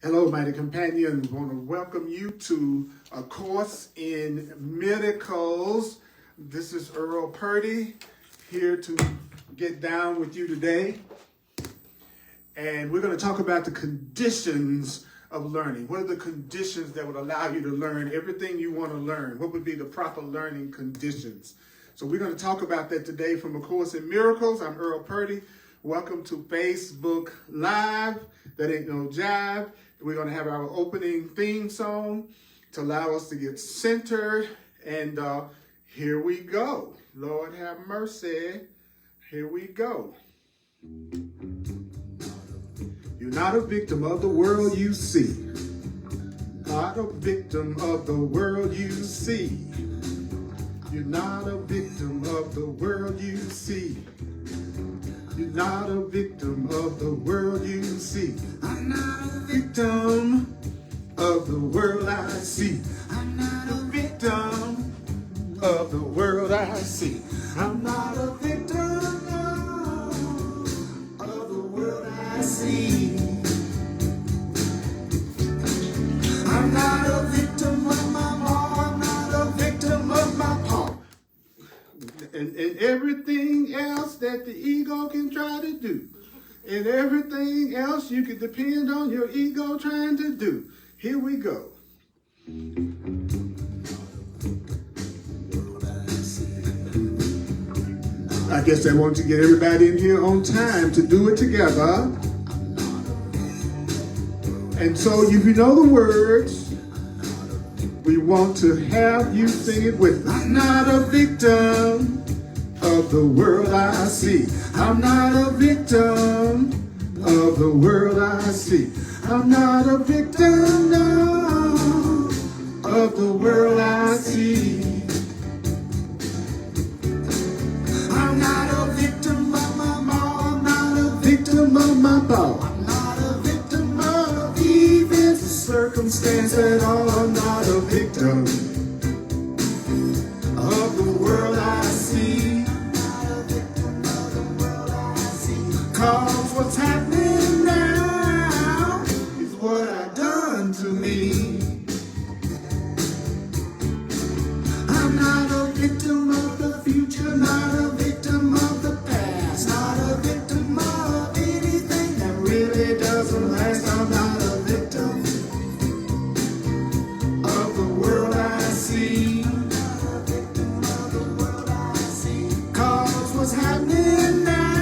Hello, mighty companions. I want to welcome you to a course in miracles. This is Earl Purdy here to get down with you today. And we're going to talk about the conditions of learning. What are the conditions that would allow you to learn everything you want to learn? What would be the proper learning conditions? So we're going to talk about that today from A Course in Miracles. I'm Earl Purdy. Welcome to Facebook Live. That ain't no jive. We're going to have our opening theme song to allow us to get centered. And here we go. Lord have mercy. Here we go. You're not a victim of the world you see. Not a victim of the world you see. You're not a victim of the world you see. You're not a victim of the world you see. I'm not a victim of the world I see. I'm not a victim of the world I see. I'm not a victim of the world I see. I'm not a victim of my mom. I'm not a victim of my pop. And everything else that the ego can try to do. And everything else you can depend on your ego trying to do. Here we go. I guess I want to get everybody in here on time to do it together. And so if you know the words, we want to have you sing it with me. I'm not a victim of the world I see. I'm not a victim of the world I see. I'm not a victim no, of the world I see. I'm not a victim of my mom. I'm not a victim of my pop. I'm not a victim of events or circumstance at all. I'm not a victim of the world I see. Cause what's happening now is what I done to me. I'm not a victim of the future, not a victim of the past, not a victim of anything that really doesn't last. I'm not a victim of the world I see. I'm not a victim of the world I see. Cause what's happening now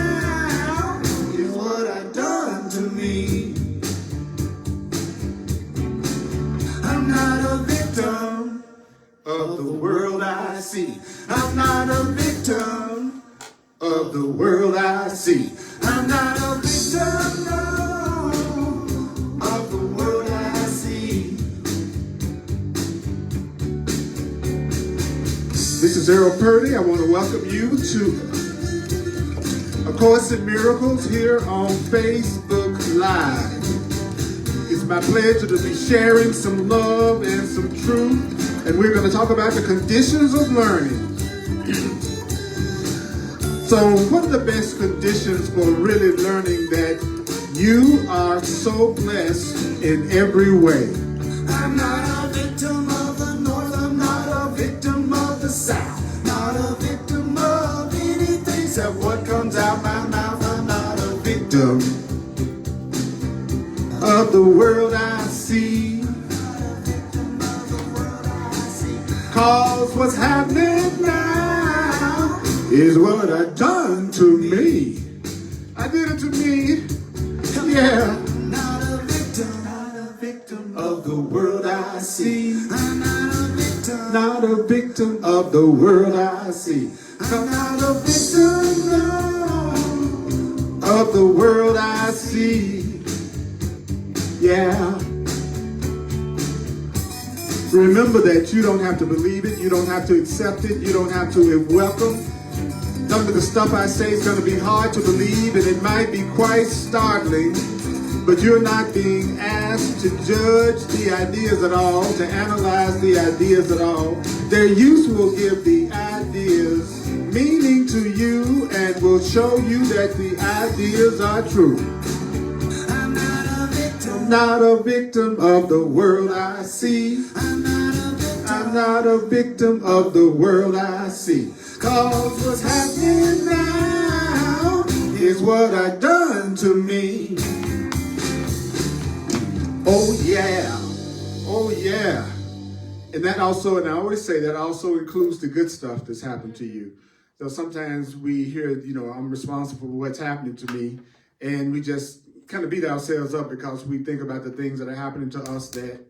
to me. I'm not a victim of the world I see. I'm not a victim of the world I see. I'm not a victim no, of the world I see. This is Earl Purdy. I want to welcome you to A Course in Miracles here on Facebook Live. It's my pleasure to be sharing some love and some truth, and we're going to talk about the conditions of learning. So what are the best conditions for really learning that you are so blessed in every way? I'm not a victim of the North, I'm not a victim of the South, not a victim of anything except what comes out my mouth. I'm not a victim of the world I see. Cause what's happening now is what I done to me. I did it to me. Yeah. Not a victim of the world I see. I'm not a victim of the world I see. I'm not a victim no, of the world I see. Yeah. Remember that you don't have to believe it. You don't have to accept it. You don't have to welcome. Some of the stuff I say is going to be hard to believe, and it might be quite startling, but you're not being asked to judge the ideas at all, to analyze the ideas at all. Their use will give the ideas meaning to you and will show you that the ideas are true. I'm not a victim I'm not a victim of the world I see. I'm not a victim of the world I see. Cause what's happening now is what I done to me. Oh yeah. Oh yeah. And that also, and I always say that also includes the good stuff that's happened to you. So sometimes we hear, I'm responsible for what's happening to me, and we just kind of beat ourselves up because we think about the things that are happening to us that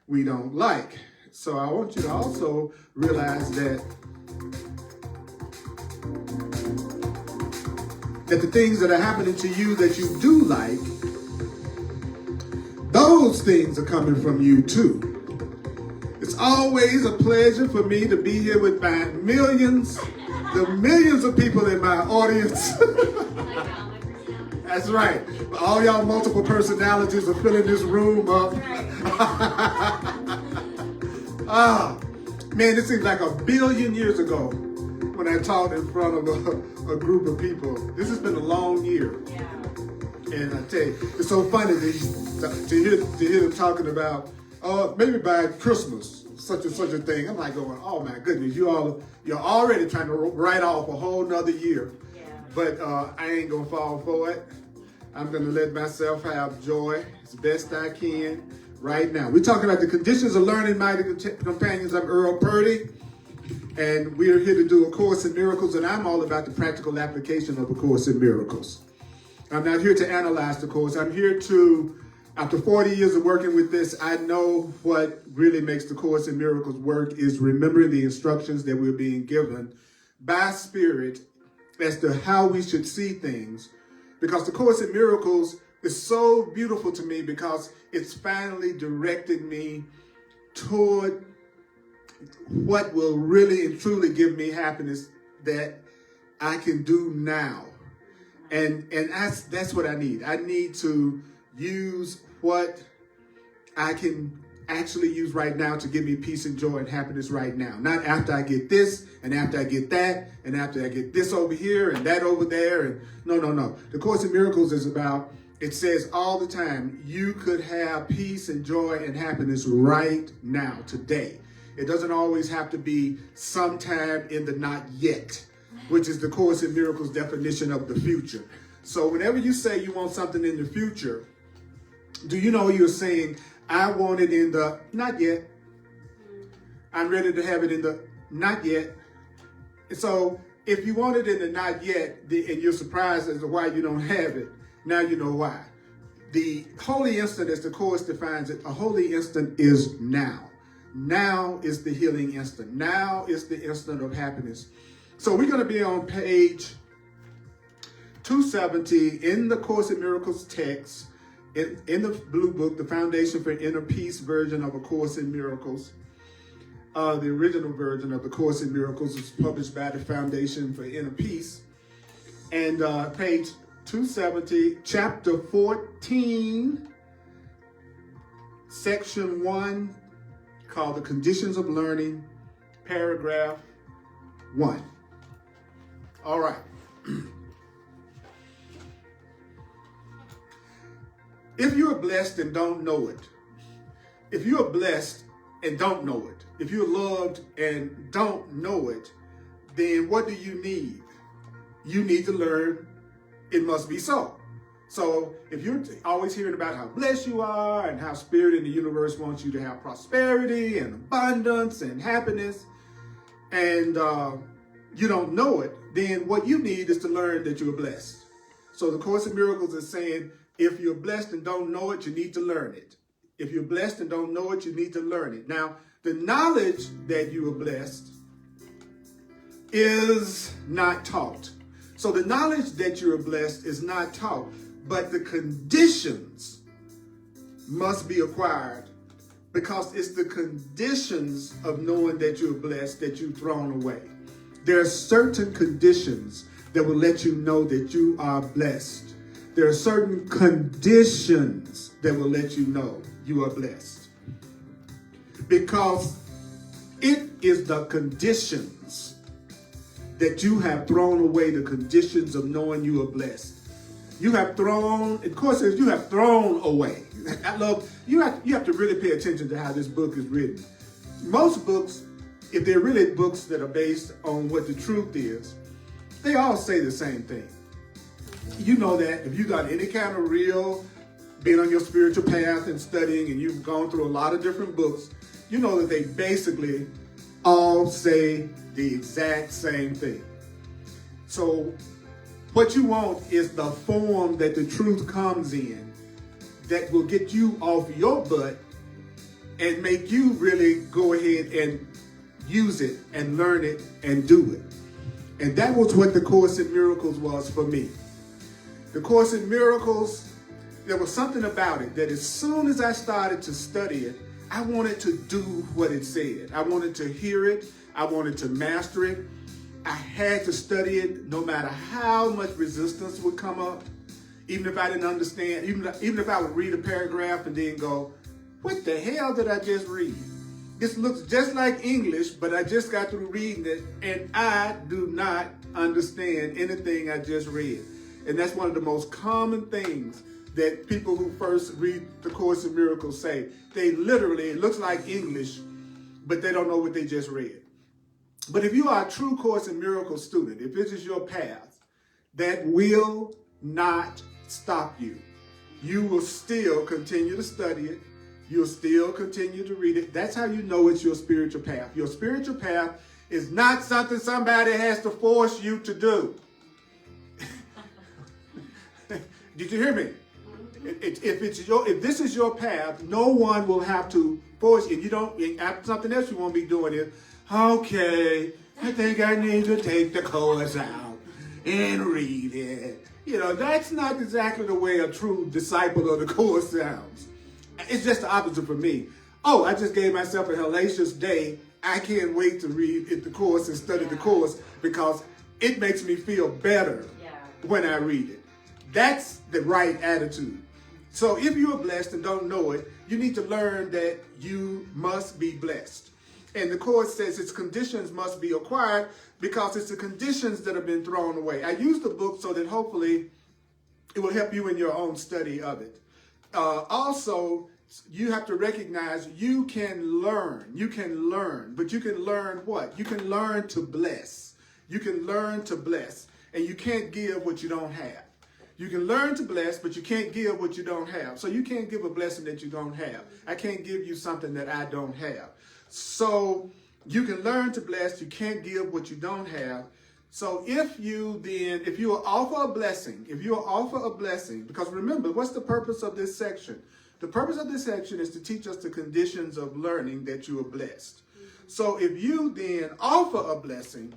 we don't like. So I want you to also realize that the things that are happening to you that you do like, those things are coming from you too. It's always a pleasure for me to be here with my the millions of people in my audience. That's right. All y'all multiple personalities are filling this room up. Man, it seems like 1 billion years ago when I taught in front of a group of people. This has been a long year. Yeah. And I tell you, it's so funny to hear them talking about, maybe by Christmas, such and such a thing. I'm like going, oh my goodness, you're already trying to write off a whole nother year. Yeah. But I ain't gonna fall for it. I'm gonna let myself have joy as best I can right now. We're talking about the conditions of learning, mighty companions. I'm Earl Purdy, and we're here to do A Course in Miracles, and I'm all about the practical application of A Course in Miracles. I'm not here to analyze the course. I'm here to, after 40 years of working with this, I know what really makes the Course in Miracles work is remembering the instructions that we're being given by Spirit as to how we should see things. Because the Course in Miracles is so beautiful to me because it's finally directed me toward what will really and truly give me happiness that I can do now. And that's what I need. I need to use what I can actually use right now to give me peace and joy and happiness right now. Not after I get this, and after I get that, and after I get this over here and that over there. And no. The Course in Miracles is about, it says all the time, you could have peace and joy and happiness right now, today. It doesn't always have to be sometime in the not yet, which is the Course in Miracles definition of the future. So whenever you say you want something in the future, do you know you're saying, I want it in the not yet. I'm ready to have it in the not yet. And so if you want it in the not yet, and you're surprised as to why you don't have it, now you know why. The holy instant, as the Course defines it, a holy instant is now. Now is the healing instant. Now is the instant of happiness. So we're going to be on page 270 in the Course in Miracles text, in the blue book, the Foundation for Inner Peace version of A Course in Miracles. The original version of The Course in Miracles was published by the Foundation for Inner Peace. And page 270, chapter 14, section 1, called The Conditions of Learning, paragraph 1. All right. If you are blessed and don't know it, if you are blessed and don't know it, if you're loved and don't know it, then what do you need? You need to learn it must be so. So if you're always hearing about how blessed you are and how Spirit in the universe wants you to have prosperity and abundance and happiness, and you don't know it, then what you need is to learn that you're blessed. So the Course in Miracles is saying, if you're blessed and don't know it, you need to learn it. If you're blessed and don't know it, you need to learn it. Now, the knowledge that you are blessed is not taught. So the knowledge that you are blessed is not taught, but the conditions must be acquired, because it's the conditions of knowing that you're blessed that you've thrown away. There are certain conditions that will let you know that you are blessed. There are certain conditions that will let you know you are blessed. Because it is the conditions that you have thrown away, the conditions of knowing you are blessed. You have thrown, of course, you have thrown away. you have to really pay attention to how this book is written. Most books, if they're really books that are based on what the truth is, they all say the same thing. You know that if you got any kind of real being on your spiritual path and studying, and you've gone through a lot of different books, you know that they basically all say the exact same thing. So what you want is the form that the truth comes in that will get you off your butt and make you really go ahead and use it and learn it and do it. And that was what the Course in Miracles was for me. The Course in Miracles, there was something about it that as soon as I started to study it, I wanted to do what it said. I wanted to hear it. I wanted to master it. I had to study it no matter how much resistance would come up. Even if I didn't understand, even if I would read a paragraph and then go, what the hell did I just read? This looks just like English, but I just got through reading it and I do not understand anything I just read. And that's one of the most common things that people who first read the Course in Miracles say. They literally, it looks like English, but they don't know what they just read. But if you are a true Course in Miracles student, if this is your path, that will not stop you. You will still continue to study it. You'll still continue to read it. That's how you know it's your spiritual path. Your spiritual path is not something somebody has to force you to do. Did you hear me? If this is your path, no one will have to force you. If you don't, something else you won't be doing is, okay, I think I need to take the course out and read it. You know, that's not exactly the way a true disciple of the Course sounds. It's just the opposite for me. Oh, I just gave myself a hellacious day. I can't wait to read the Course and study the Course because it makes me feel better when I read it. That's the right attitude. So if you're blessed and don't know it, you need to learn that you must be blessed. And the Course says its conditions must be acquired because it's the conditions that have been thrown away. I use the book so that hopefully it will help you in your own study of it. Also, you have to recognize you can learn, but you can learn what? You can learn to bless. You can learn to bless, and you can't give what you don't have. You can learn to bless, but you can't give what you don't have. So you can't give a blessing that you don't have. I can't give you something that I don't have. So you can learn to bless, you can't give what you don't have. So if you will offer a blessing, because remember, what's the purpose of this section? The purpose of this section is to teach us the conditions of learning that you are blessed. So if you then offer a blessing,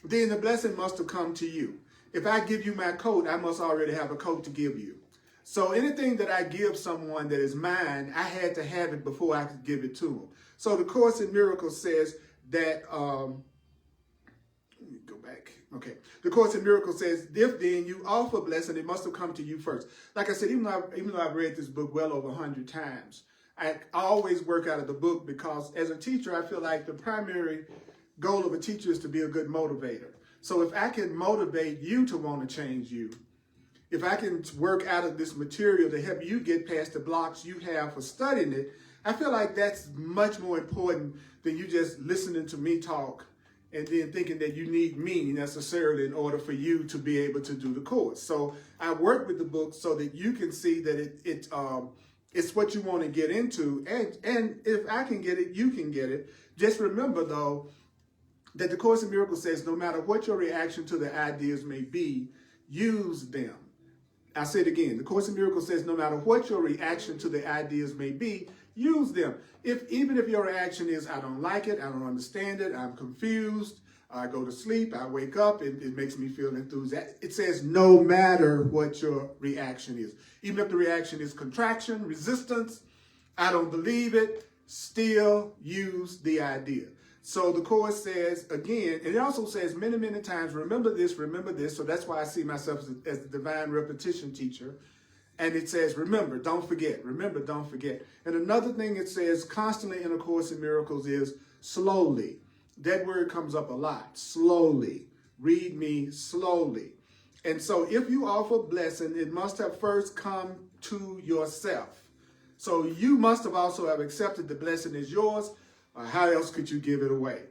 then the blessing must have come to you. If I give you my coat, I must already have a coat to give you. So anything that I give someone that is mine, I had to have it before I could give it to them. So the Course in Miracles says that, let me go back. Okay. The Course in Miracles says, if then you offer blessing, it must have come to you first. Like I said, even though I've read this book well over 100 times, I always work out of the book because as a teacher, I feel like the primary goal of a teacher is to be a good motivator. So if I can motivate you to want to change you, if I can work out of this material to help you get past the blocks you have for studying it, I feel like that's much more important than you just listening to me talk and then thinking that you need me necessarily in order for you to be able to do the course. So I work with the book so that you can see that it's what you want to get into. And if I can get it, you can get it. Just remember, though, that the Course in Miracles says no matter what your reaction to the ideas may be, use them. I say it again. The Course in Miracles says no matter what your reaction to the ideas may be, use them. Even if your reaction is, I don't like it, I don't understand it, I'm confused, I go to sleep, I wake up, it makes me feel enthusiastic. It says no matter what your reaction is. Even if the reaction is contraction, resistance, I don't believe it, still use the idea. So the Course says, again, and it also says many, many times, remember this, remember this. So that's why I see myself as the divine repetition teacher. And it says, remember, don't forget. Remember, don't forget. And another thing it says constantly in A Course in Miracles is slowly. That word comes up a lot. Slowly. Read me slowly. And so if you offer blessing, it must have first come to yourself. So you must have also have accepted the blessing as yours. How else could you give it away?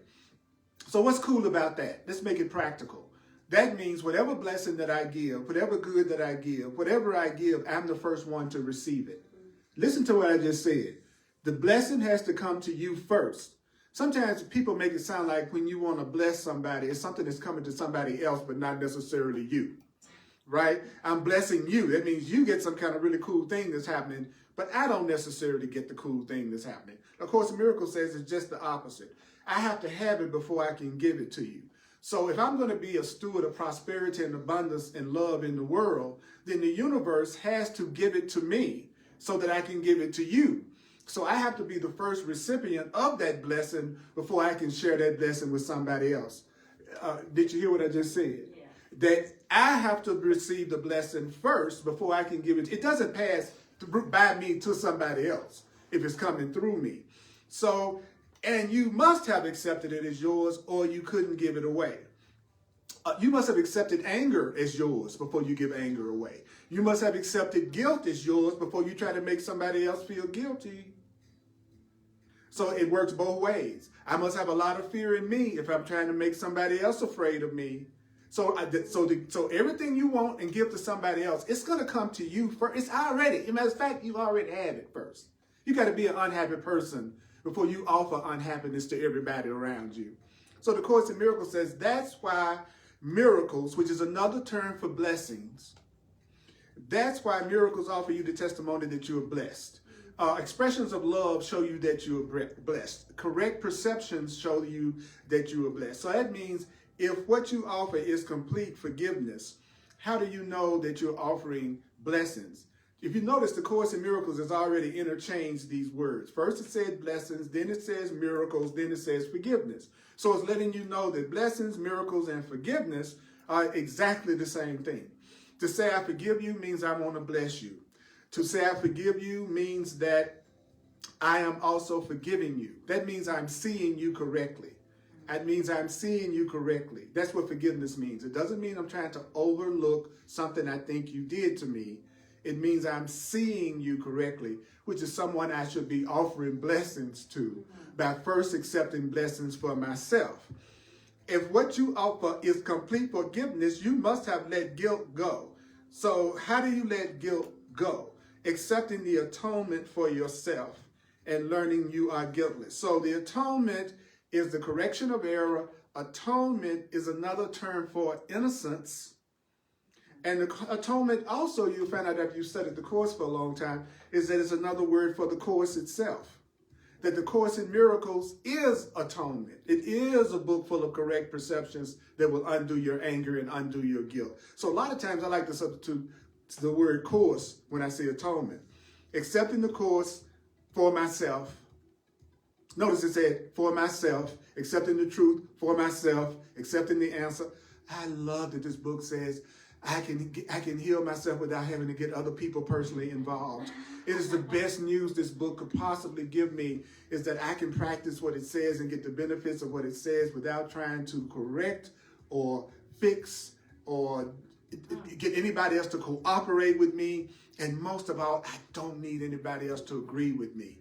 So what's cool about that? Let's make it practical. That means whatever blessing that I give, whatever good that I give, whatever I give, I'm the first one to receive it. Listen to what I just said. The blessing has to come to you first. Sometimes people make it sound like when you want to bless somebody, it's something that's coming to somebody else, but not necessarily you, right? I'm blessing you. That means you get some kind of really cool thing that's happening, but I don't necessarily get the cool thing that's happening. Of course, the miracle says it's just the opposite. I have to have it before I can give it to you. So if I'm going to be a steward of prosperity and abundance and love in the world, then the universe has to give it to me so that I can give it to you. So I have to be the first recipient of that blessing before I can share that blessing with somebody else. Did you hear what I just said? Yeah. That I have to receive the blessing first before I can give it. It doesn't pass by me to somebody else if it's coming through me. So, and you must have accepted it as yours or you couldn't give it away. You must have accepted anger as yours before you give anger away. You must have accepted guilt as yours before you try to make somebody else feel guilty. So it works both ways. I must have a lot of fear in me if I'm trying to make somebody else afraid of me. So everything you want and give to somebody else, it's going to come to you first. It's already, as a matter of fact, you already have it first. You got to be an unhappy person before you offer unhappiness to everybody around you. So the Course in Miracles says that's why miracles, which is another term for blessings, that's why miracles offer you the testimony that you are blessed. Expressions of love show you that you are blessed. Correct perceptions show you that you are blessed. So that means if what you offer is complete forgiveness, how do you know that you're offering blessings? If you notice, the Course in Miracles has already interchanged these words. First it said blessings, then it says miracles, then it says forgiveness. So it's letting you know that blessings, miracles, and forgiveness are exactly the same thing. To say I forgive you means I want to bless you. To say I forgive you means that I am also forgiving you. That means I'm seeing you correctly. That means I'm seeing you correctly. That's what forgiveness means. It doesn't mean I'm trying to overlook something I think you did to me. It means I'm seeing you correctly, which is someone I should be offering blessings to by first accepting blessings for myself. If what you offer is complete forgiveness, you must have let guilt go. So how do you let guilt go? Accepting the atonement for yourself and learning you are guiltless. So the atonement is the correction of error. Atonement is another term for innocence. And the atonement also, you find out after you studied the Course for a long time, is that it's another word for the Course itself. That the Course in Miracles is atonement. It is a book full of correct perceptions that will undo your anger and undo your guilt. So a lot of times I like to substitute the word course when I say atonement. Accepting the Course for myself. Notice it said for myself, accepting the truth for myself, accepting the answer. I love that this book says I can heal myself without having to get other people personally involved. It is the best news this book could possibly give me, is that I can practice what it says and get the benefits of what it says without trying to correct or fix or get anybody else to cooperate with me. And most of all, I don't need anybody else to agree with me.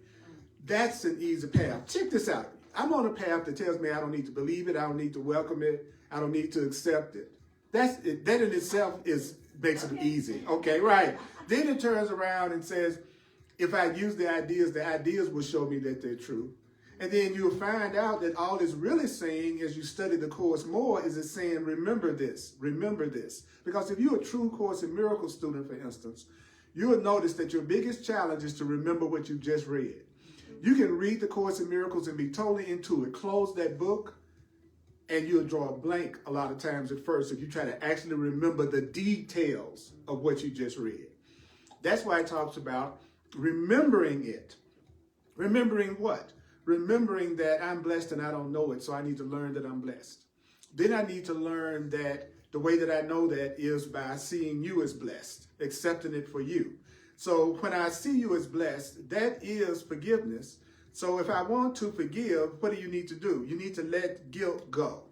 That's an easy path. Check this out. I'm on a path that tells me I don't need to believe it. I don't need to welcome it. I don't need to accept it. That in itself makes it easy. Okay, right. Then it turns around and says, if I use the ideas will show me that they're true. And then you'll find out that all it's really saying as you study the Course more is it's saying, remember this, remember this. Because if you're a true Course in Miracles student, for instance, you'll notice that your biggest challenge is to remember what you just read. You can read the Course in Miracles and be totally into it. Close that book, and you'll draw a blank a lot of times at first if you try to actually remember the details of what you just read. That's why it talks about remembering it. Remembering what? Remembering that I'm blessed and I don't know it, so I need to learn that I'm blessed. Then I need to learn that the way that I know that is by seeing you as blessed, accepting it for you. So when I see you as blessed, that is forgiveness. So if I want to forgive, what do you need to do? You need to let guilt go.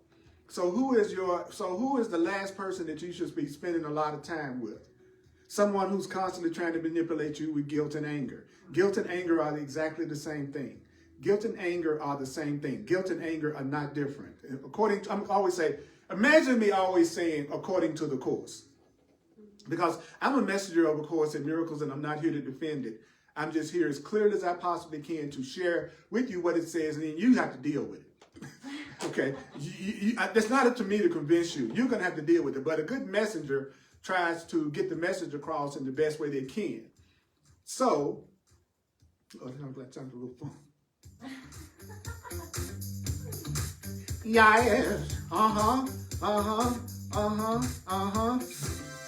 So who is the last person that you should be spending a lot of time with? Someone who's constantly trying to manipulate you with guilt and anger. Guilt and anger are exactly the same thing. Guilt and anger are the same thing. Guilt and anger are not different. I'm always say, imagine me always saying, according to the Course. Because I'm a messenger of A Course in Miracles, and I'm not here to defend it. I'm just here as clearly as I possibly can to share with you what it says, and then you have to deal with it. Okay? It's not up to me to convince you. You're going to have to deal with it. But a good messenger tries to get the message across in the best way they can. So, I'm glad time to a little phone. Yes.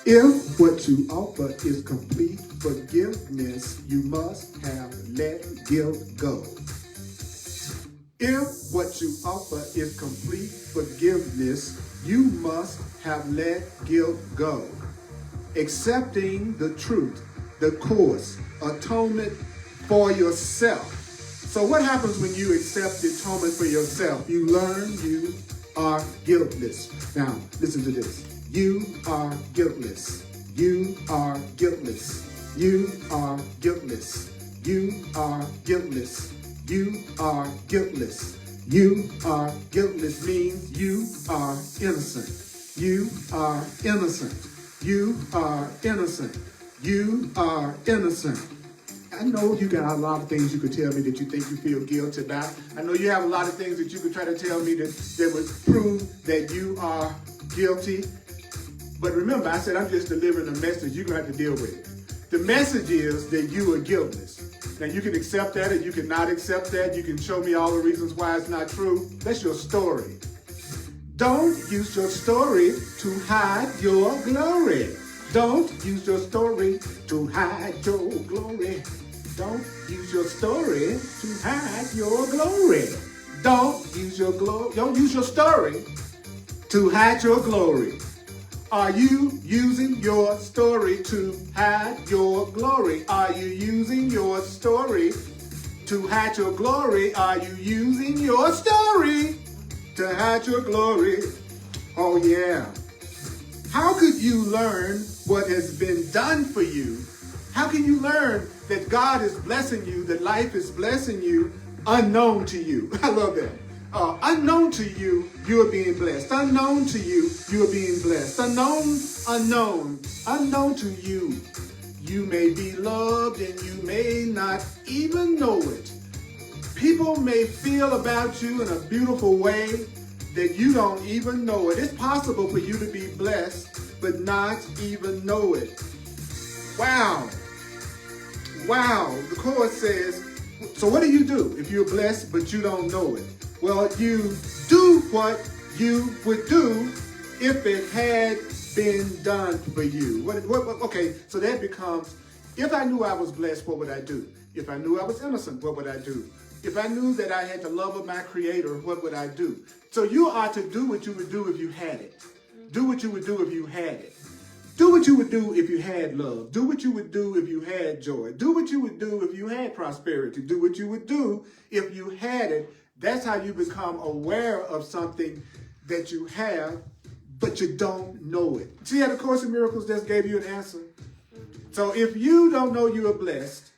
If what you offer is complete forgiveness, you must have let guilt go. If what you offer is complete forgiveness, you must have let guilt go. Accepting the truth, the Course, atonement for yourself. So what happens when you accept the atonement for yourself? You learn you are guiltless. Now, listen to this. You are guiltless. You are guiltless. You are guiltless. You are guiltless. You are guiltless. You are guiltless means you are innocent. You are innocent. You are innocent. You are innocent. I know you got a lot of things you could tell me that you think you feel guilty about. I know you have a lot of things that you could try to tell me that would prove that you are guilty. But remember, I said I'm just delivering a message. You're going to have to deal with it. The message is that you are guiltless. Now, you can accept that or you can not accept that. You can show me all the reasons why it's not true. That's your story. Don't use your story to hide your glory. Don't use your story to hide your glory. Don't use your story to hide your glory. Don't use your story to hide your glory. Are you using your story to hide your glory? Are you using your story to hide your glory? Are you using your story to hide your glory? Oh yeah. How could you learn what has been done for you? How can you learn that God is blessing you, that life is blessing you, unknown to you? I love that. Unknown to you, you are being blessed. Unknown to you, you are being blessed. Unknown to you. You may be loved and you may not even know it. People may feel about you in a beautiful way that you don't even know it. It's possible for you to be blessed, but not even know it. Wow. The Course says, so what do you do if you're blessed, but you don't know it? Well, you do what you would do if it had been done for you. Okay, so that becomes, if I knew I was blessed, what would I do? If I knew I was innocent, what would I do? If I knew that I had the love of my Creator, what would I do? So you are to do what you would do if you had it. Do what you would do if you had it. Do what you would do if you had love. Do what you would do if you had joy. Do what you would do if you had prosperity. Do what you would do if you had it. That's how you become aware of something that you have, but you don't know it. See how the Course in Miracles just gave you an answer? So if you don't know you are blessed,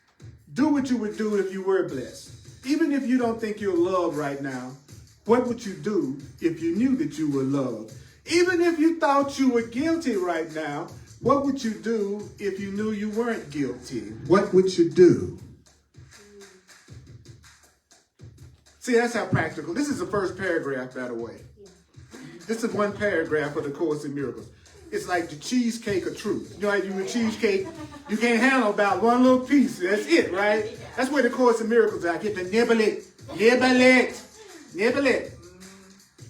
do what you would do if you were blessed. Even if you don't think you're loved right now, what would you do if you knew that you were loved? Even if you thought you were guilty right now, what would you do if you knew you weren't guilty? What would you do? See, that's how practical. This is the first paragraph, by the way. This is one paragraph of the Course in Miracles. It's like the cheesecake of truth. You know how you do a cheesecake? You can't handle about one little piece. That's it, right? That's where the Course in Miracles are. I get to nibble it.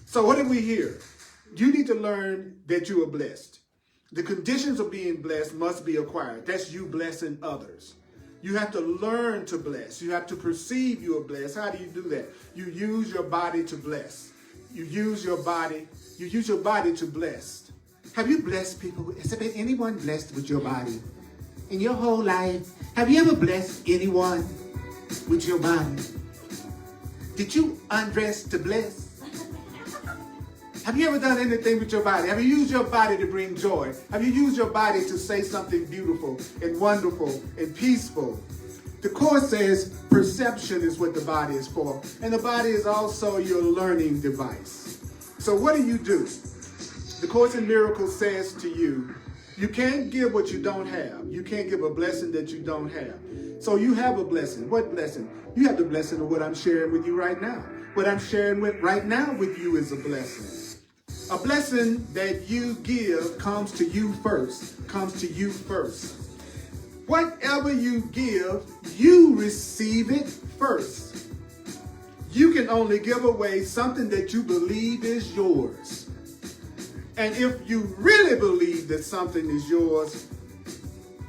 So what did we hear? You need to learn that you are blessed. The conditions of being blessed must be acquired. That's you blessing others. You have to learn to bless. You have to perceive you are blessed. How do you do that? You use your body to bless. You use your body to bless. Have you blessed people? Has there been anyone blessed with your body? In your whole life, have you ever blessed anyone with your body? Did you undress to bless? Have you ever done anything with your body? Have you used your body to bring joy? Have you used your body to say something beautiful and wonderful and peaceful? The Course says perception is what the body is for. And the body is also your learning device. So what do? The Course in Miracles says to you, you can't give what you don't have. You can't give a blessing that you don't have. So you have a blessing. What blessing? You have the blessing of what I'm sharing with you right now. What I'm sharing right now with you is a blessing. A blessing that you give comes to you first. Comes to you first. Whatever you give, you receive it first. You can only give away something that you believe is yours. And if you really believe that something is yours,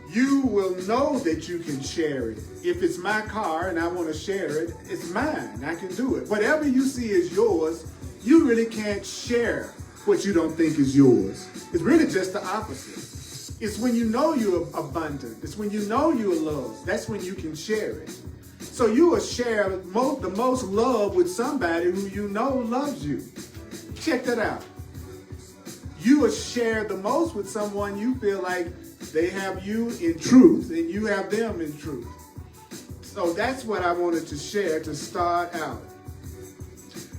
you will know that you can share it. If it's my car and I want to share it, it's mine. I can do it. Whatever you see as yours, you really can't share what you don't think is yours. It's really just the opposite. It's when you know you're abundant. It's when you know you're loved. That's when you can share it. So you will share the most love with somebody who you know loves you. Check that out. You will share the most with someone you feel like they have you in truth and you have them in truth. So that's what I wanted to share to start out.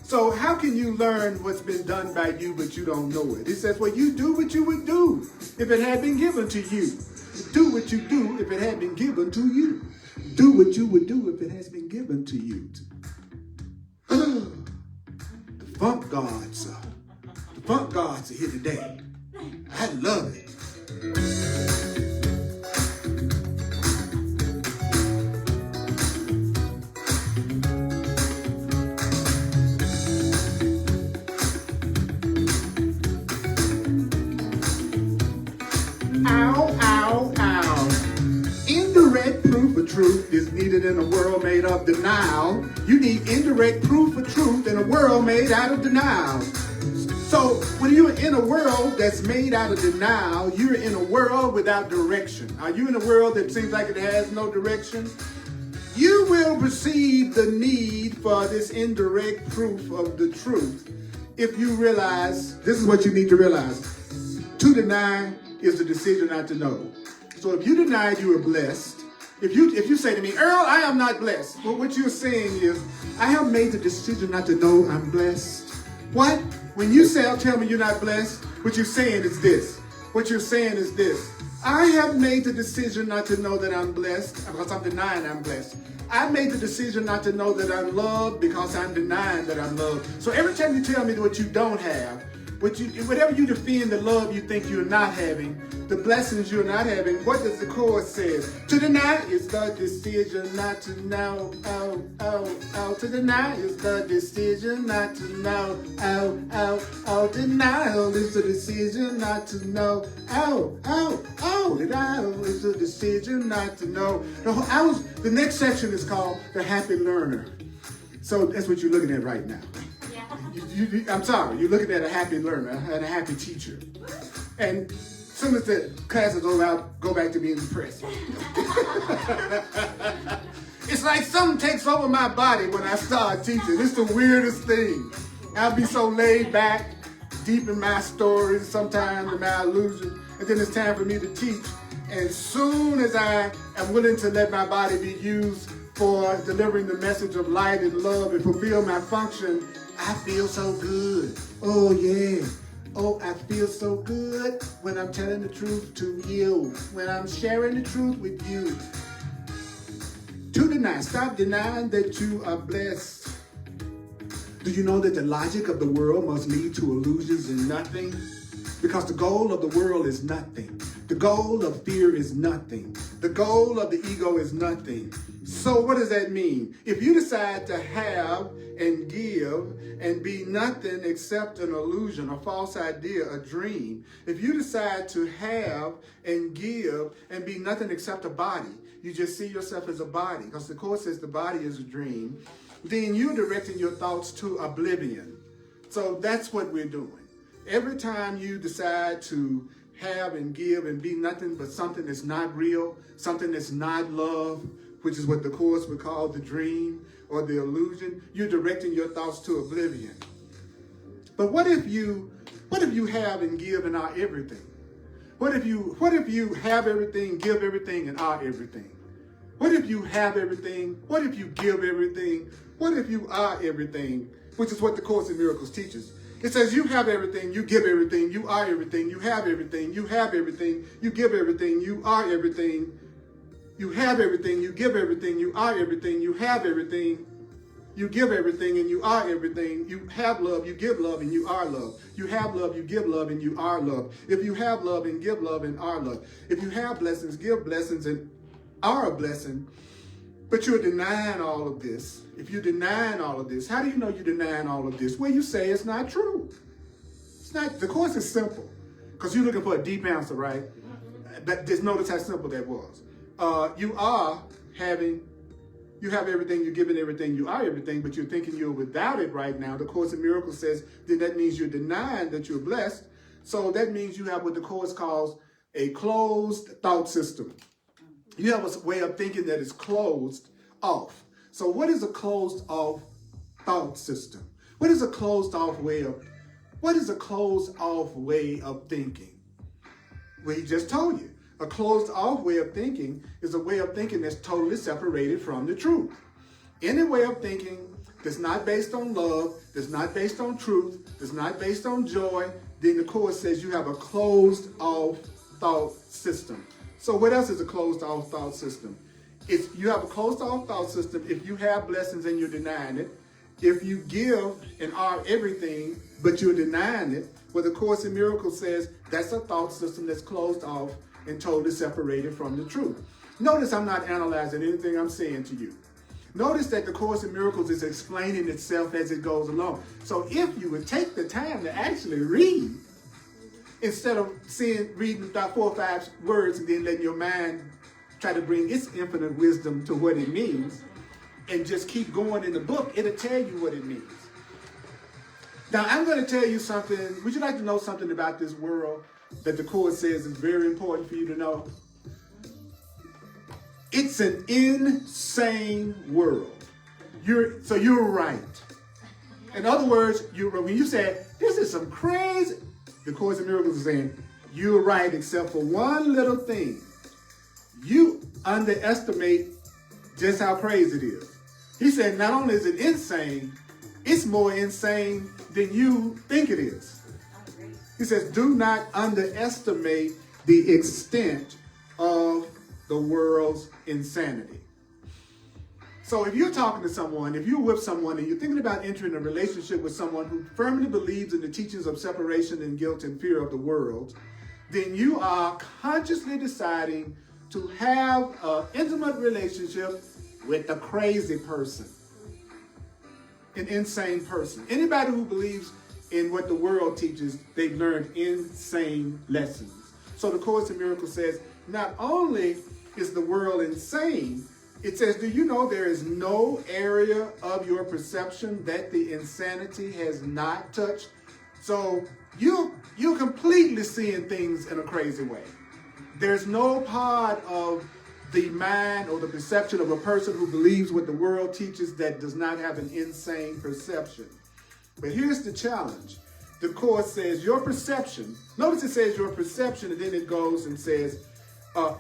So how can you learn what's been done by you but you don't know it? He says, well, you do what you would do if it had been given to you. Do what you do if it had been given to you. Do what you would do if it has been given to you. The funk gods are here today. I love it. Ow, ow, ow. Indirect proof of truth is needed in a world made of denial. You need indirect proof of truth in a world made out of denial. So when you're in a world that's made out of denial, you're in a world without direction. Are you in a world that seems like it has no direction? You will perceive the need for this indirect proof of the truth if you realize, this is what you need to realize. To deny is the decision not to know. So if you deny you are blessed, if you say to me, Earl, I am not blessed. Well, what you're saying is, I have made the decision not to know I'm blessed. What? When you tell me you're not blessed, what you're saying is this. What you're saying is this. I have made the decision not to know that I'm blessed because I'm denying I'm blessed. I made the decision not to know that I'm loved because I'm denying that I'm loved. So every time you tell me what you don't have, whatever you defend the love you think you're not having, the blessings you're not having, what does the Course say? To deny is the decision not to know. Oh, oh, oh. To deny is the decision not to know. Oh, oh, oh. Denial is the decision not to know. Oh, oh, oh. Denial is the decision not to know. The next section is called the happy learner. So that's what you're looking at right now. I'm sorry, you're looking at a happy learner and a happy teacher. And as soon as the class is over, go back to being depressed. It's like something takes over my body when I start teaching. It's the weirdest thing. I'll be so laid back, deep in my stories, sometimes in my illusion, and then it's time for me to teach. And as soon as I am willing to let my body be used for delivering the message of light and love and fulfill my function, I feel so good. Oh, yeah. Oh, I feel so good when I'm telling the truth to you, when I'm sharing the truth with you. To deny, stop denying that you are blessed. Do you know that the logic of the world must lead to illusions and nothing? Because the goal of the world is nothing. The goal of fear is nothing. The goal of the ego is nothing. So what does that mean? If you decide to have and give and be nothing except an illusion, a false idea, a dream, if you decide to have and give and be nothing except a body, you just see yourself as a body, because the Course says the body is a dream, then you're directing your thoughts to oblivion. So that's what we're doing. Every time you decide to have and give and be nothing but something that's not real, something that's not love, which is what the Course would call the dream or the illusion, you're directing your thoughts to oblivion. But what if you have and give and are everything? What if you have everything, give everything, and are everything? What if you have everything? What if you give everything? What if you are everything? Which is what the Course in Miracles teaches. It says you have everything, you give everything, you are everything, you have everything, you have everything, you give everything, you are everything, you have everything, you give everything, you are everything, you have everything, you give everything, and you are everything. You have love, you give love, and you are love. You have love, you give love, and you are love. If you have love and give love and are love. If you have blessings, give blessings, and are a blessing, but you're denying all of this. If you're denying all of this, how do you know you're denying all of this? Well, you say it's not true. It's not. The Course is simple, because you're looking for a deep answer, right? But just notice how simple that was. You have everything, you're giving everything, you are everything, but you're thinking you're without it right now. The Course in Miracles says then that means you're denying that you're blessed. So that means you have what the Course calls a closed thought system. You have a way of thinking that is closed off. So what is a closed off thought system? What is a closed off way of thinking? Well, he just told you. A closed off way of thinking is a way of thinking that's totally separated from the truth. Any way of thinking that's not based on love, that's not based on truth, that's not based on joy, then the Course says you have a closed off thought system. So what else is a closed off thought system? You have a closed off thought system if you have blessings and you're denying it. If you give and are everything, but you're denying it, well, the Course in Miracles says that's a thought system that's closed off and totally separated from the truth. Notice I'm not analyzing anything I'm saying to you. Notice that the Course in Miracles is explaining itself as it goes along. So if you would take the time to actually read, instead of reading about 4 or 5 words and then letting your mind try to bring its infinite wisdom to what it means, and just keep going in the book, it'll tell you what it means. Now, I'm going to tell you something. Would you like to know something about this world that the Course says is very important for you to know? It's an insane world. You're right. In other words, when you said, this is some crazy, the Course in Miracles is saying, you're right, except for one little thing. You underestimate just how crazy it is. He said, not only is it insane, it's more insane than you think it is. He says, do not underestimate the extent of the world's insanity. So if you're talking to someone, if you're with someone and you're thinking about entering a relationship with someone who firmly believes in the teachings of separation and guilt and fear of the world, then you are consciously deciding to have an intimate relationship with a crazy person, an insane person. Anybody who believes in what the world teaches, they've learned insane lessons. So the Course in Miracles says, not only is the world insane, it says, do you know there is no area of your perception that the insanity has not touched? So you're completely seeing things in a crazy way. There's no part of the mind or the perception of a person who believes what the world teaches that does not have an insane perception. But here's the challenge. The Course says your perception, notice it says your perception, and then it goes and says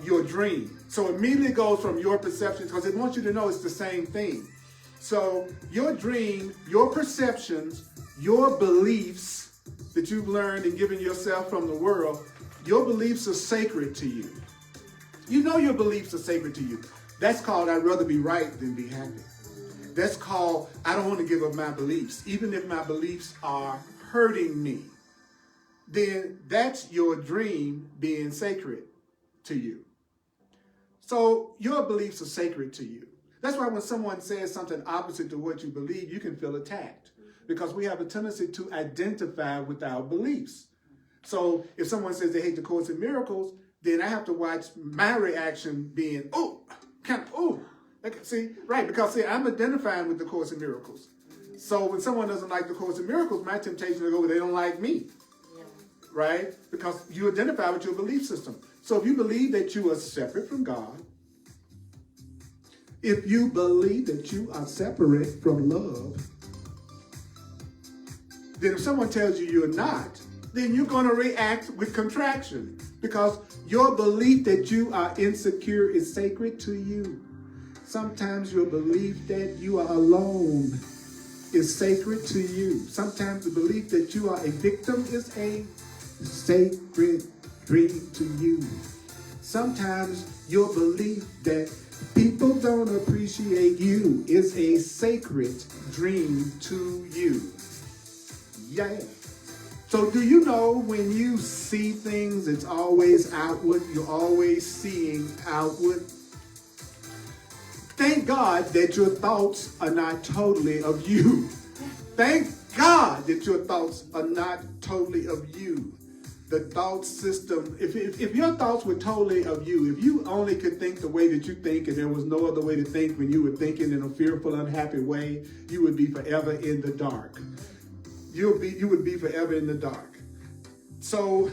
your dream. So it immediately goes from your perception, because it wants you to know it's the same thing. So your dream, your perceptions, your beliefs that you've learned and given yourself from the world, your beliefs are sacred to you. You know your beliefs are sacred to you. That's called I'd rather be right than be happy. That's called I don't want to give up my beliefs, even if my beliefs are hurting me. Then that's your dream being sacred to you. So your beliefs are sacred to you. That's why when someone says something opposite to what you believe, you can feel attacked, because we have a tendency to identify with our beliefs. So if someone says they hate the Course in Miracles, then I have to watch my reaction being, because I'm identifying with the Course in Miracles. So when someone doesn't like the Course in Miracles, my temptation is to go, well, they don't like me, right? Because you identify with your belief system. So if you believe that you are separate from God, if you believe that you are separate from love, then if someone tells you you're not, then you're going to react with contraction, because your belief that you are insecure is sacred to you. Sometimes your belief that you are alone is sacred to you. Sometimes the belief that you are a victim is a sacred dream to you. Sometimes your belief that people don't appreciate you is a sacred dream to you. Yeah. So do you know when you see things, it's always outward? You're always seeing outward. Thank God that your thoughts are not totally of you. Thank God that your thoughts are not totally of you. The thought system, if your thoughts were totally of you, if you only could think the way that you think and there was no other way to think when you were thinking in a fearful, unhappy way, you would be forever in the dark. You would be forever in the dark. So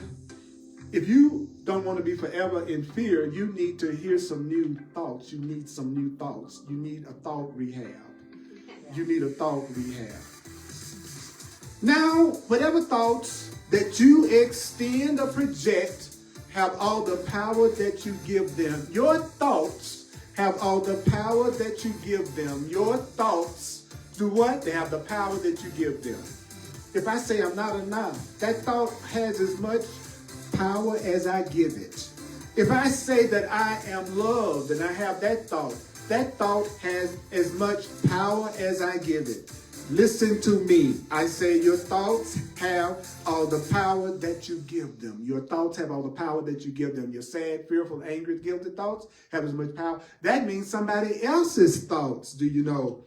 if you don't want to be forever in fear, you need to hear some new thoughts. You need some new thoughts. You need a thought rehab. You need a thought rehab. Now, whatever thoughts that you extend or project have all the power that you give them. Your thoughts have all the power that you give them. Your thoughts do what? They have the power that you give them. If I say I'm not enough, that thought has as much power as I give it. If I say that I am loved and I have that thought has as much power as I give it. Listen to me. I say your thoughts have all the power that you give them. Your thoughts have all the power that you give them. Your sad, fearful, angry, guilty thoughts have as much power. That means somebody else's thoughts, do you know,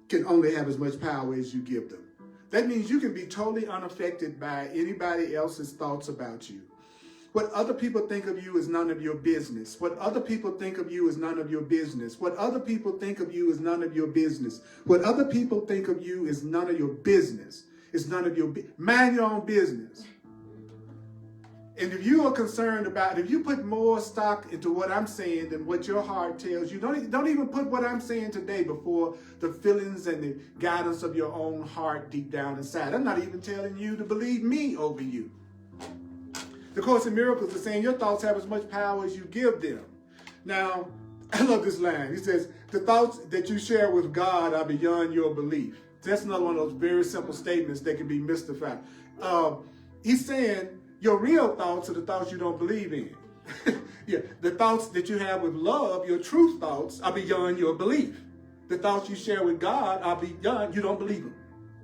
can only have as much power as you give them. That means you can be totally unaffected by anybody else's thoughts about you. What other people think of you is none of your business. What other people think of you is none of your business. What other people think of you is none of your business. What other people think of you is none of your business. It's none of your mind your own business. And if you are concerned about, if you put more stock into what I'm saying than what your heart tells you, don't even put what I'm saying today before the feelings and the guidance of your own heart deep down inside. I'm not even telling you to believe me over you. The Course in Miracles is saying your thoughts have as much power as you give them. Now, I love this line. He says, the thoughts that you share with God are beyond your belief. That's another one of those very simple statements that can be mystified. He's saying your real thoughts are the thoughts you don't believe in. Yeah, the thoughts that you have with love, your true thoughts, are beyond your belief. The thoughts you share with God are beyond, you don't believe them.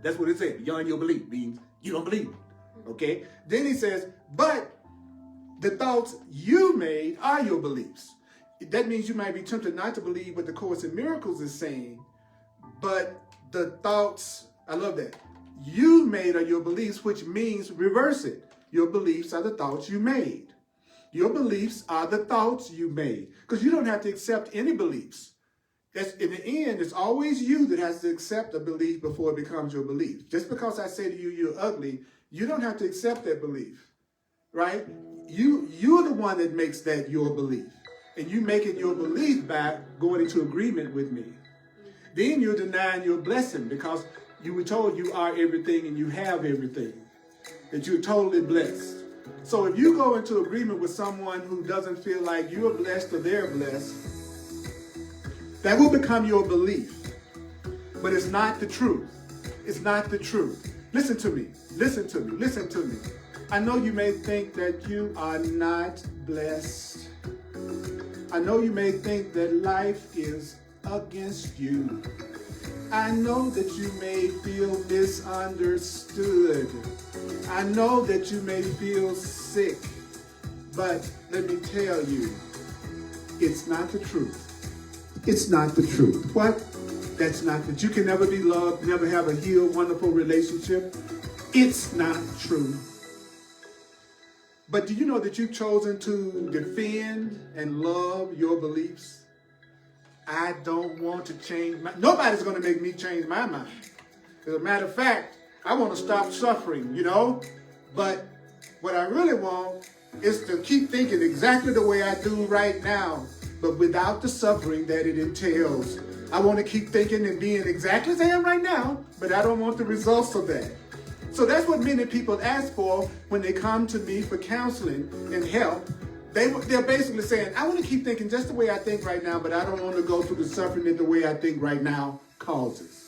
That's what it says, beyond your belief, means you don't believe them. Okay? Then he says, but the thoughts you made are your beliefs. That means you might be tempted not to believe what the Course in Miracles is saying, but the thoughts, I love that, you made are your beliefs, which means reverse it. Your beliefs are the thoughts you made. Your beliefs are the thoughts you made. Because you don't have to accept any beliefs. That's, in the end, it's always you that has to accept a belief before it becomes your belief. Just because I say to you, you're ugly, you don't have to accept that belief, right? You're the one that makes that your belief. And you make it your belief by going into agreement with me. Then you're denying your blessing because you were told you are everything and you have everything. That you're totally blessed. So if you go into agreement with someone who doesn't feel like you're blessed or they're blessed, that will become your belief. But it's not the truth. It's not the truth. Listen to me. Listen to me. Listen to me. I know you may think that you are not blessed. I know you may think that life is against you. I know that you may feel misunderstood. I know that you may feel sick. But let me tell you, it's not the truth. It's not the truth. What? That's not that you can never be loved, never have a healed, wonderful relationship. It's not true. But do you know that you've chosen to defend and love your beliefs? I don't want to change nobody's going to make me change my mind. As a matter of fact, I want to stop suffering, you know? But what I really want is to keep thinking exactly the way I do right now, but without the suffering that it entails. I want to keep thinking and being exactly as I am right now, but I don't want the results of that. So that's what many people ask for when they come to me for counseling and help. They're basically saying, I want to keep thinking just the way I think right now, but I don't want to go through the suffering that the way I think right now causes.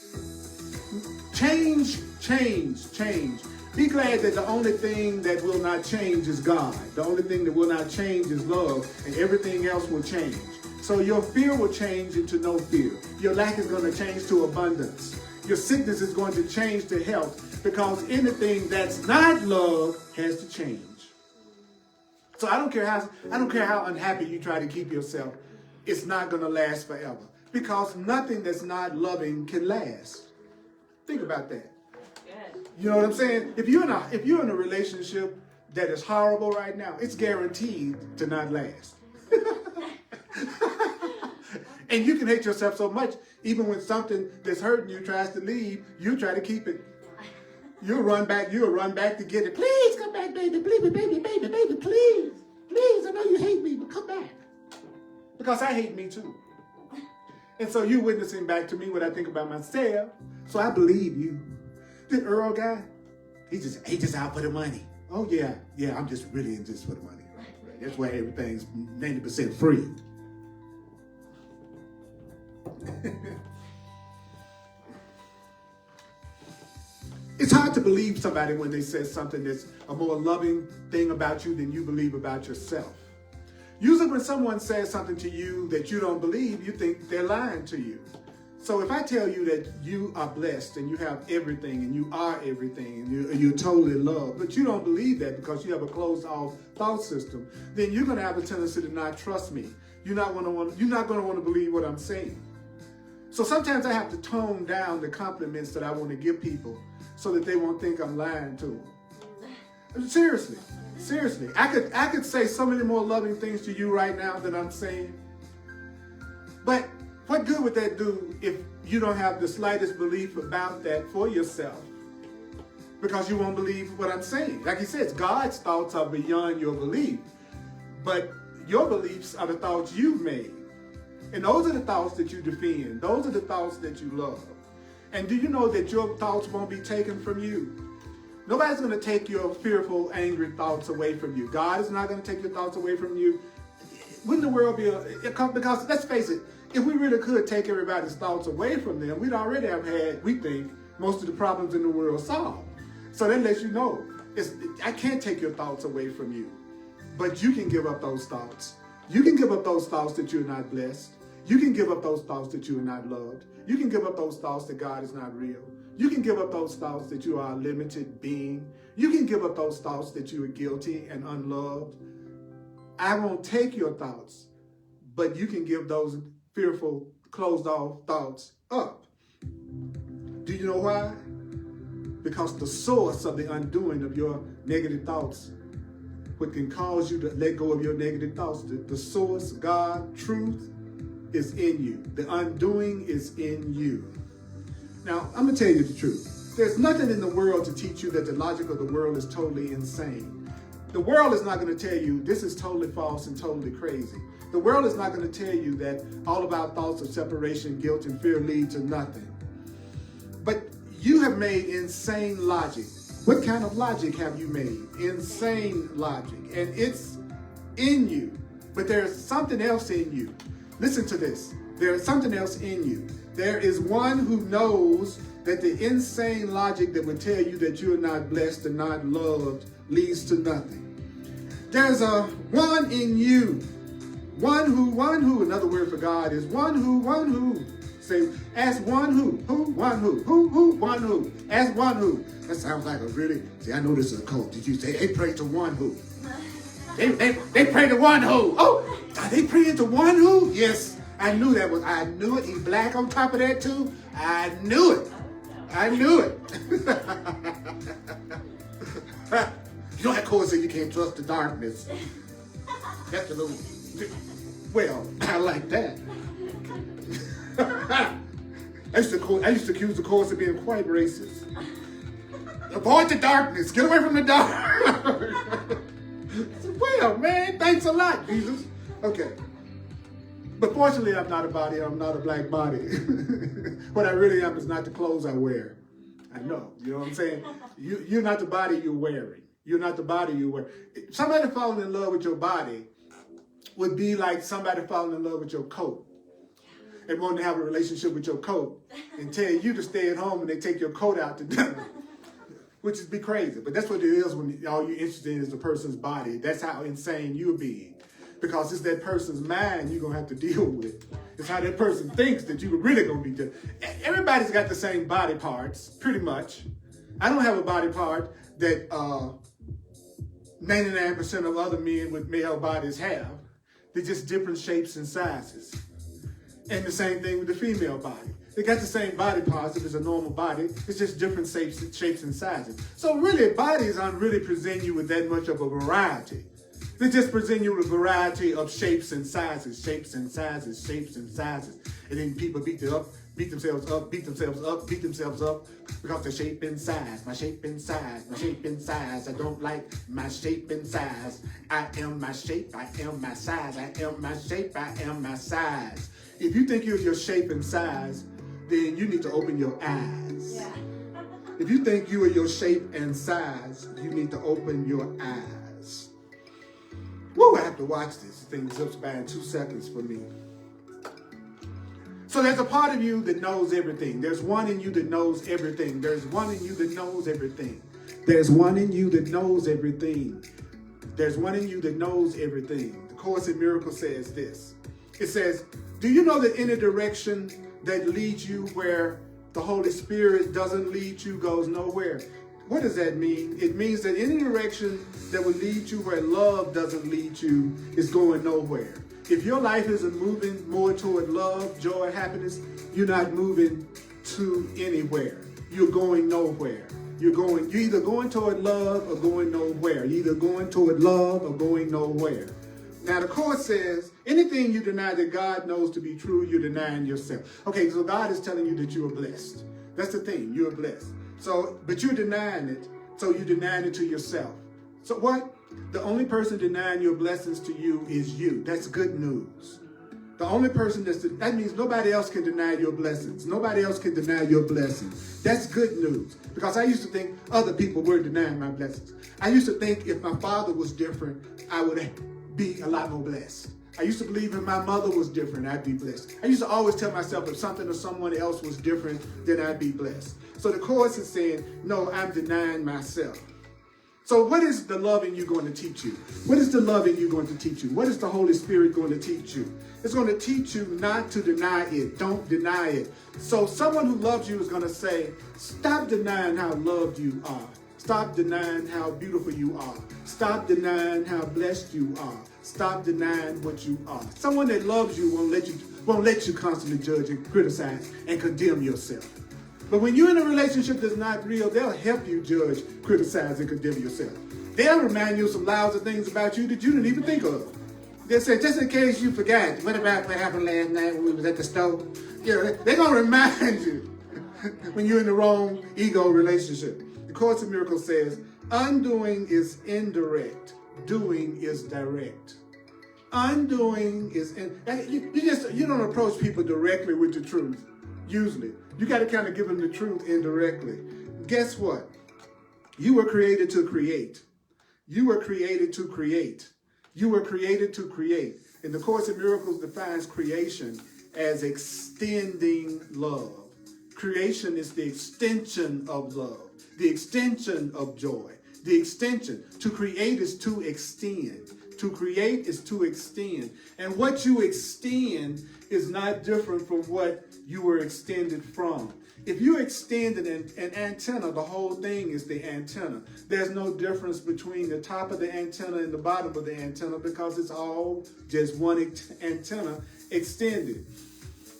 Change, change, change. Be glad that the only thing that will not change is God. The only thing that will not change is love, and everything else will change. So your fear will change into no fear. Your lack is going to change to abundance. Your sickness is going to change to health, because anything that's not love has to change. So I don't care how unhappy you try to keep yourself, it's not going to last forever, because nothing that's not loving can last. Think about that. You know what I'm saying? If you're in a relationship that is horrible right now, it's guaranteed to not last. And you can hate yourself so much, even when something that's hurting you tries to leave, you try to keep it. You'll run back to get it. Please come back, baby. Baby, baby, baby, baby, please. Please, I know you hate me, but come back. Because I hate me too. And so you witnessing back to me what I think about myself. So I believe you. The Earl guy, he just out for the money. Oh yeah, I'm just really in just for the money. Right. That's why everything's 90% free. It's hard to believe somebody when they say something that's a more loving thing about you than you believe about yourself. Usually when someone says something to you that you don't believe, you think they're lying to you. So if I tell you that you are blessed and you have everything and you are everything and you're totally loved, but you don't believe that because you have a closed off thought system, then you're going to have a tendency to not trust me. You're not going to want to believe what I'm saying. So sometimes I have to tone down the compliments that I want to give people so that they won't think I'm lying to them. Seriously. I could say so many more loving things to you right now than I'm saying. But what good would that do if you don't have the slightest belief about that for yourself? Because you won't believe what I'm saying. Like he says, God's thoughts are beyond your belief. But your beliefs are the thoughts you've made. And those are the thoughts that you defend. Those are the thoughts that you love. And do you know that your thoughts won't be taken from you? Nobody's going to take your fearful, angry thoughts away from you. God is not going to take your thoughts away from you. Wouldn't the world be because let's face it, if we really could take everybody's thoughts away from them, we'd already have had, we think, most of the problems in the world solved. So that lets you know, I can't take your thoughts away from you. But you can give up those thoughts. You can give up those thoughts that you're not blessed. You can give up those thoughts that you are not loved. You can give up those thoughts that God is not real. You can give up those thoughts that you are a limited being. You can give up those thoughts that you are guilty and unloved. I won't take your thoughts, but you can give those fearful, closed off thoughts up. Do you know why? Because the source of the undoing of your negative thoughts, what can cause you to let go of your negative thoughts, the source, God, truth, is in you. The undoing is in you. Now, I'm going to tell you the truth. There's nothing in the world to teach you that the logic of the world is totally insane. The world is not going to tell you this is totally false and totally crazy. The world is not going to tell you that all of our thoughts of separation, guilt, and fear lead to nothing. But you have made insane logic. What kind of logic have you made? Insane logic. And it's in you. But there's something else in you. Listen to this. There is something else in you. There is one who knows that the insane logic that would tell you that you are not blessed and not loved leads to nothing. There's a one in you. One who, another word for God is one who. Say, ask one who, one who, ask one who. That sounds like a really, see, I know this is a cult. Did you say, they pray to one who? They pray to one who. Oh, are they praying to one who? Yes, I knew it. He's black on top of that too. I knew it. You know that chord said you can't trust the darkness. That's a little, well, I like that. I used to accuse the chorus of being quite racist. Avoid the darkness. Get away from the dark. I said, well, man, thanks a lot, Jesus. Okay. But fortunately, I'm not a body. I'm not a black body. What I really am is not the clothes I wear. I know. You know what I'm saying? You're not the body you're wearing. You're not the body you wear. Somebody falling in love with your body would be like somebody falling in love with your coat and wanting to have a relationship with your coat and tell you to stay at home and they take your coat out to dinner, which would be crazy. But that's what it is when all you're interested in is the person's body. That's how insane you're being. Because it's that person's mind you're going to have to deal with. It's how that person thinks that you're really going to be dealing. Everybody's got the same body parts, pretty much. I don't have a body part that 99% of other men with male bodies have. They're just different shapes and sizes. And the same thing with the female body. They got the same body parts if it's a normal body. It's just different shapes and sizes. So really, bodies aren't really presenting you with that much of a variety. They just present you with a variety of shapes and sizes, shapes and sizes, shapes and sizes. And then people beat themselves up because the shape and size, my shape and size, my shape and size. I don't like my shape and size. I am my shape, I am my size, I am my shape, I am my size. If you think you're your shape and size, then you need to open your eyes. Yeah. If you think you are your shape and size, you need to open your eyes. Woo, I have to watch this. This thing zips by in 2 seconds for me. So there's a part of you that knows everything. There's one in you that knows everything. There's one in you that knows everything. There's one in you that knows everything. There's one in you that knows everything. The Course in Miracles says this. It says, do you know that any direction that leads you where the Holy Spirit doesn't lead you goes nowhere? What does that mean? It means that any direction that will lead you where love doesn't lead you is going nowhere. If your life isn't moving more toward love, joy, happiness, you're not moving to anywhere. You're going nowhere. You're either going toward love or going nowhere. You're either going toward love or going nowhere. Now the Course says, anything you deny that God knows to be true, you're denying yourself. Okay, so God is telling you that you are blessed. That's the thing, you're blessed. So, but you're denying it, so you're denying it to yourself. So what? The only person denying your blessings to you is you. That's good news. The only person that means nobody else can deny your blessings. Nobody else can deny your blessings. That's good news. Because I used to think other people were denying my blessings. I used to think if my father was different, I would be a lot more blessed. I used to believe if my mother was different, I'd be blessed. I used to always tell myself if something or someone else was different, then I'd be blessed. So the Course is saying, no, I'm denying myself. So what is the love in you going to teach you? What is the love in you going to teach you? What is the Holy Spirit going to teach you? It's going to teach you not to deny it. Don't deny it. So someone who loves you is going to say, stop denying how loved you are. Stop denying how beautiful you are. Stop denying how blessed you are. Stop denying what you are. Someone that loves you won't let you constantly judge and criticize and condemn yourself. But when you're in a relationship that's not real, they'll help you judge, criticize, and condemn yourself. They'll remind you of some lousy things about you that you didn't even think of. They'll say, just in case you forgot, what about what happened last night when we was at the store? You know, they're going to remind you when you're in the wrong ego relationship. The Course in Miracles says, undoing is indirect, doing is direct. Undoing is, you don't approach people directly with the truth, usually. You got to kind of give them the truth indirectly. Guess what? You were created to create. You were created to create. You were created to create. And the Course in Miracles defines creation as extending love. Creation is the extension of love, the extension of joy, the extension. To create is to extend. To create is to extend. And what you extend is not different from what you were extended from. If you extended an antenna, the whole thing is the antenna. There's no difference between the top of the antenna and the bottom of the antenna because it's all just one antenna extended.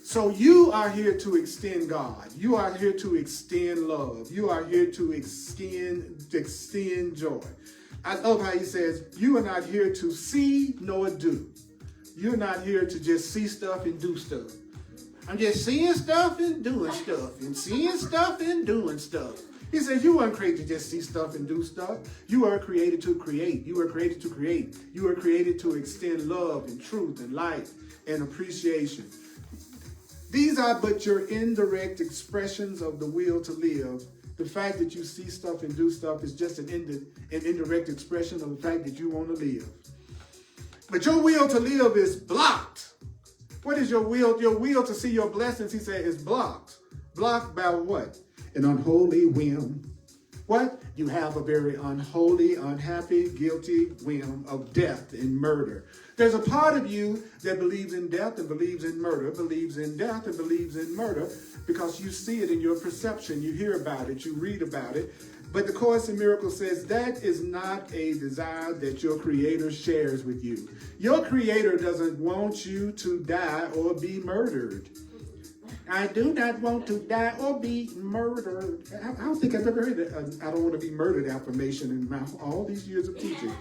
So you are here to extend God. You are here to extend love. You are here to extend joy. I love how he says, you are not here to see nor do. You're not here to just see stuff and do stuff. I'm just seeing stuff and doing stuff and seeing stuff and doing stuff. He says you weren't created to just see stuff and do stuff. You are created to create. You were created to create. You were created to extend love and truth and light and appreciation. These are but your indirect expressions of the will to live The fact that you see stuff and do stuff is just an indirect expression of the fact that you want to live. But your will to live is blocked. What is your will? Your will to see your blessings, he said, is blocked. Blocked by what? An unholy whim. What? You have a very unholy, unhappy, guilty whim of death and murder. There's a part of you that believes in death and believes in murder, believes in death and believes in murder, because you see it in your perception, you hear about it, you read about it. But the Course in Miracles says that is not a desire that your Creator shares with you. Your Creator doesn't want you to die or be murdered. I do not want to die or be murdered. I don't think I've ever heard that. I don't want to be murdered affirmation in all these years of teaching.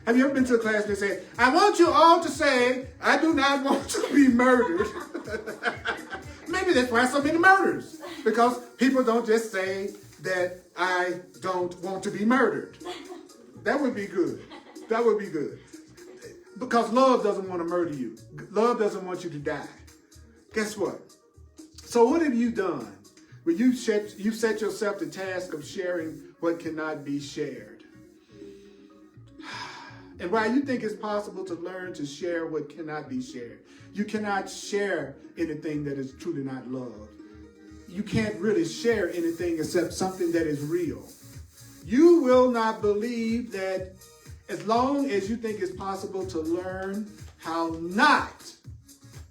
Have you ever been to a class and they say, I want you all to say, I do not want to be murdered. Maybe that's why so many murders. Because people don't just say that I don't want to be murdered. That would be good. That would be good. Because love doesn't want to murder you. Love doesn't want you to die. Guess what? So what have you done? Well, you set yourself the task of sharing what cannot be shared. And while you think it's possible to learn to share what cannot be shared, you cannot share anything that is truly not love. You can't really share anything except something that is real. You will not believe that as long as you think it's possible to learn how not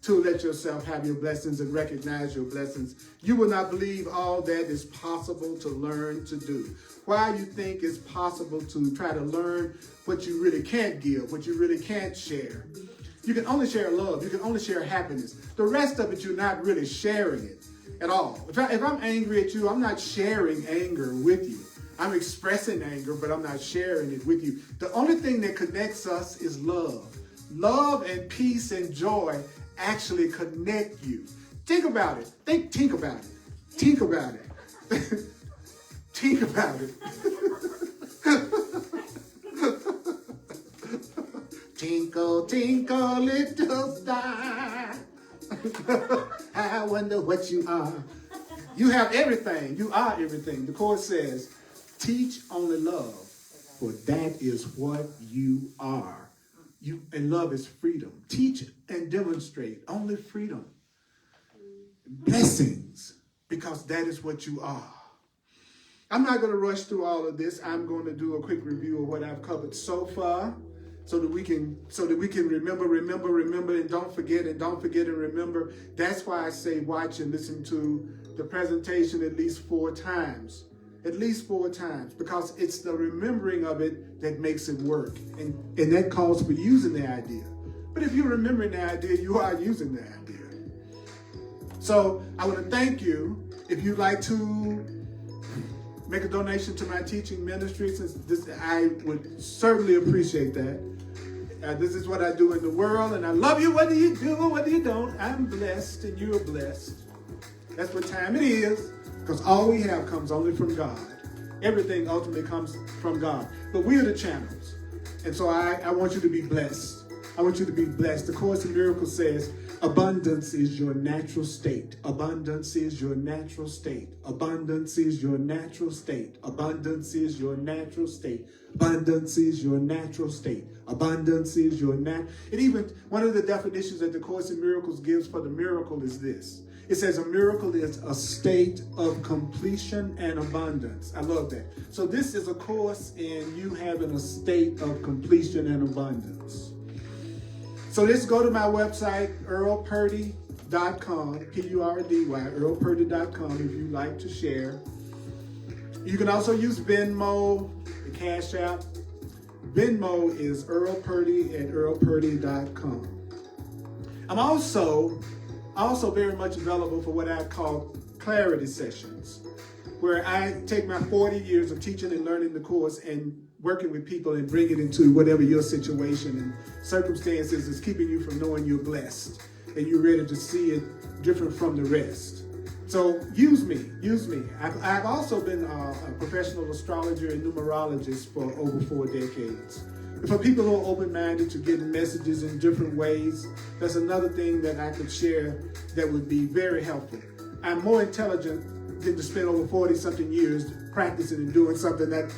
to let yourself have your blessings and recognize your blessings, you will not believe all that is possible to learn to do. Why you think it's possible to try to learn what you really can't give, what you really can't share. You can only share love. You can only share happiness. The rest of it, you're not really sharing it at all. If I'm angry at you, I'm not sharing anger with you. I'm expressing anger, but I'm not sharing it with you. The only thing that connects us is love. Love and peace and joy actually connect you. Think about it. Think about it. Think about it. Think about it. Tinkle, tinkle, little star. I wonder what you are. You have everything. You are everything. The Course says, teach only love, for that is what you are. And love is freedom. Teach and demonstrate only freedom. Blessings, because that is what you are. I'm not going to rush through all of this. I'm going to do a quick review of what I've covered so far, so that we can remember, and don't forget and remember. That's why I say watch and listen to the presentation at least 4 times. At least 4 times, because it's the remembering of it that makes it work. And that calls for using the idea. But if you're remembering the idea, you are using the idea. So I want to thank you. If you'd like to make a donation to my teaching ministry, I would certainly appreciate that. This is what I do in the world, and I love you whether you do or whether you don't. I'm blessed, and you're blessed. That's what time it is. Because all we have comes only from God. Everything ultimately comes from God. But we are the channels. And so I want you to be blessed. I want you to be blessed. The Course in Miracles says, abundance is your natural state. Abundance is your natural state. Abundance is your natural state. Abundance is your natural state. Abundance is your natural state. Abundance is your natural. And even one of the definitions that the Course in Miracles gives for the miracle is this. It says a miracle is a state of completion and abundance. I love that. So this is a course in you having a state of completion and abundance. So let's go to my website, earlpurdy.com, P-U-R-D-Y, earlpurdy.com if you'd like to share. You can also use Venmo, the Cash App. Venmo is Earl Purdy at earlpurdy.com. I'm also very much available for what I call clarity sessions, where I take my 40 years of teaching and learning the Course and working with people and bring it into whatever your situation and circumstances is keeping you from knowing you're blessed and you're ready to see it different from the rest. So use me. I've also been a professional astrologer and numerologist for over 4 decades. And for people who are open-minded to getting messages in different ways, that's another thing that I could share that would be very helpful. I'm more intelligent than to spend over 40-something years practicing and doing something that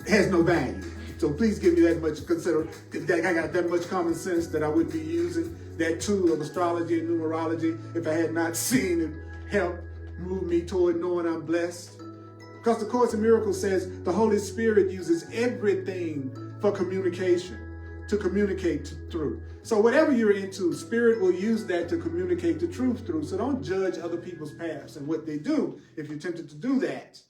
has no value. So please give me that much I got that much common sense that I would be using that tool of astrology and numerology if I had not seen it help move me toward knowing I'm blessed. Because the Course in Miracles says the Holy Spirit uses everything for communication, to communicate through. So whatever you're into, Spirit will use that to communicate the truth through. So don't judge other people's paths and what they do if you're tempted to do that.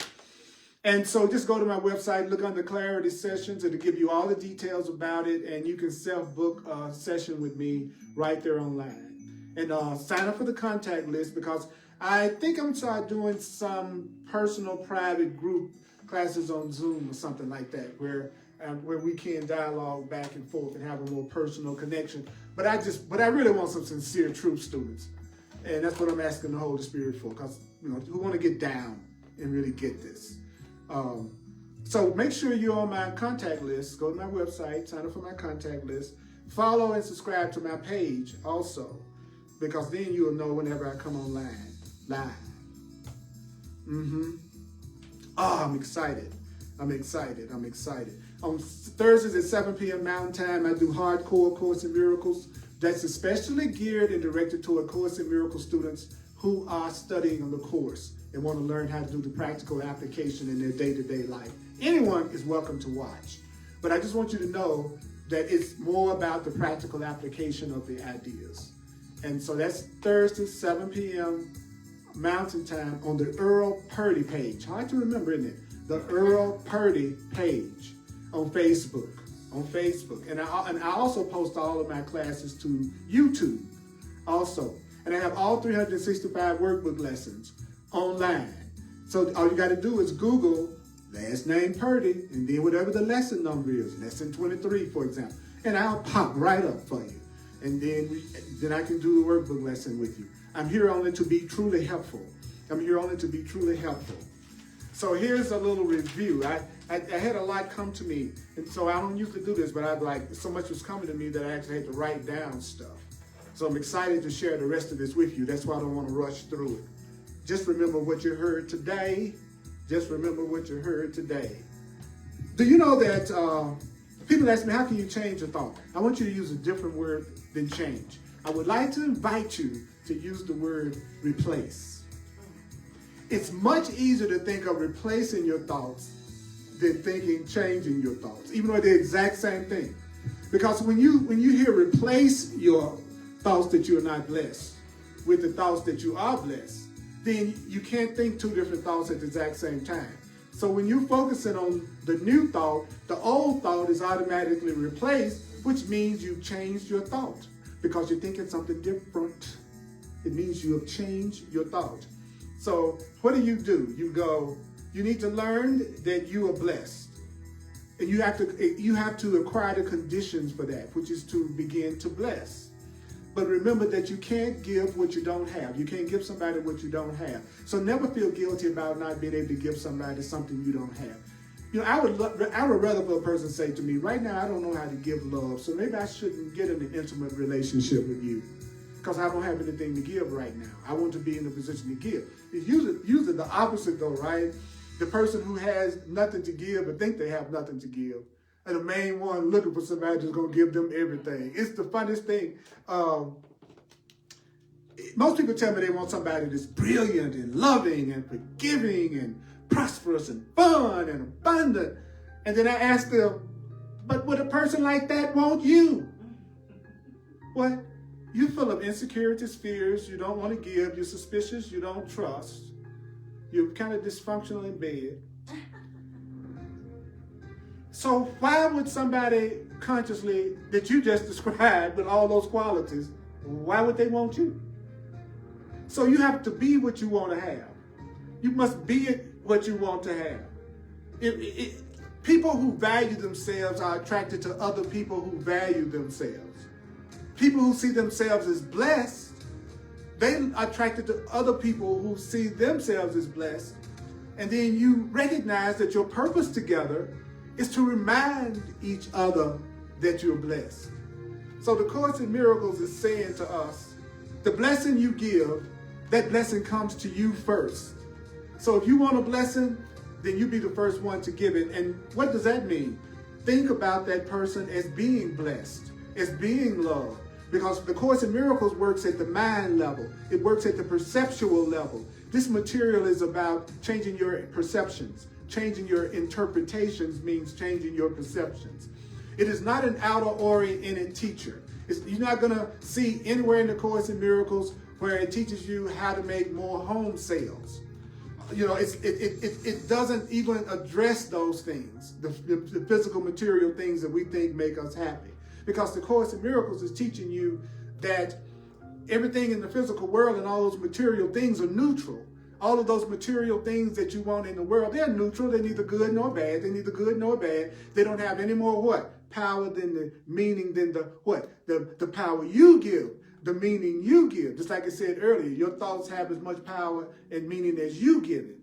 And so just go to my website, look under Clarity Sessions. It'll give you all the details about it, and you can self-book a session with me right there online. And sign up for the contact list, because I think I'm going to start doing some personal private group classes on Zoom or something like that, where we can dialogue back and forth and have a more personal connection. But I really want some sincere truth students. And that's what I'm asking the Holy Spirit for, because who want to get down and really get this. So make sure you're on my contact list. Go to my website, sign up for my contact list. Follow and subscribe to my page also, because then you'll know whenever I come online, live. I'm excited. I'm excited. On Thursdays at 7 p.m. Mountain Time, I do hardcore Course in Miracles. That's especially geared and directed toward Course in Miracles students who are studying the course and want to learn how to do the practical application in their day-to-day life. Anyone is welcome to watch. But I just want you to know that it's more about the practical application of the ideas. And so that's Thursday, 7 p.m. Mountain Time on the Earl Purdy page. Hard to remember, isn't it? The Earl Purdy page on Facebook. And I also post all of my classes to YouTube also. And I have all 365 workbook lessons online. So all you got to do is Google last name Purdy and then whatever the lesson number is, lesson 23, for example, and I'll pop right up for you. And then I can do the workbook lesson with you. I'm here only to be truly helpful. So here's a little review. I had a lot come to me, and so I don't usually do this, but so much was coming to me that I actually had to write down stuff. So I'm excited to share the rest of this with you. That's why I don't want to rush through it. Just remember what you heard today. Do you know that people ask me, how can you change a thought? I want you to use a different word than change. I would like to invite you to use the word replace. It's much easier to think of replacing your thoughts than thinking changing your thoughts, even though they're the exact same thing. Because when you hear replace your thoughts that you are not blessed with the thoughts that you are blessed, then you can't think two different thoughts at the exact same time. So when you're focusing on the new thought, the old thought is automatically replaced, which means you've changed your thought because you're thinking something different. It means you have changed your thought. So what do? You go, you need to learn that you are blessed. And you have to acquire the conditions for that, which is to begin to bless. But remember that you can't give what you don't have. You can't give somebody what you don't have. So never feel guilty about not being able to give somebody something you don't have. I would rather for a person say to me, right now I don't know how to give love, so maybe I shouldn't get in an intimate relationship with you because I don't have anything to give right now. I want to be in a position to give. It's usually the opposite though, right? The person who has nothing to give but think they have nothing to give. And the main one looking for somebody who's going to give them everything. It's the funniest thing. Most people tell me they want somebody that's brilliant and loving and forgiving and prosperous and fun and abundant. And then I ask them, but would a person like that want you? What? You're full of insecurities, fears, you don't want to give, you're suspicious, you don't trust, you're kind of dysfunctional in bed. So why would somebody consciously that you just described with all those qualities, why would they want you? So you have to be what you want to have. You must be what you want to have. People who value themselves are attracted to other people who value themselves. People who see themselves as blessed, they are attracted to other people who see themselves as blessed. And then you recognize that your purpose together is to remind each other that you're blessed. So the Course in Miracles is saying to us, the blessing you give, that blessing comes to you first. So if you want a blessing, then you be the first one to give it. And what does that mean? Think about that person as being blessed, as being loved. Because the Course in Miracles works at the mind level. It works at the perceptual level. This material is about changing your perceptions. Changing your interpretations means changing your perceptions. It is not an outer-oriented teacher. You're not going to see anywhere in the Course in Miracles where it teaches you how to make more home sales. You know, it doesn't even address those things, the physical material things that we think make us happy. Because the Course in Miracles is teaching you that everything in the physical world and all those material things are neutral. All of those material things that you want in the world, they're neutral. They're neither good nor bad. They're neither good nor bad. They don't have any more what? Power than the meaning than the what? The power you give, the meaning you give. Just like I said earlier, your thoughts have as much power and meaning as you give it.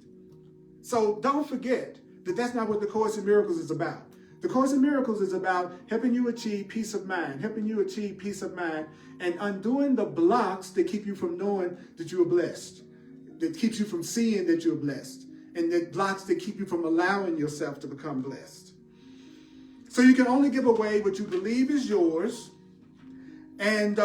So don't forget that that's not what the Course in Miracles is about. The Course in Miracles is about helping you achieve peace of mind, and undoing the blocks that keep you from knowing that you are blessed, that keeps you from seeing that you're blessed, and the blocks that keep you from allowing yourself to become blessed. So you can only give away what you believe is yours, and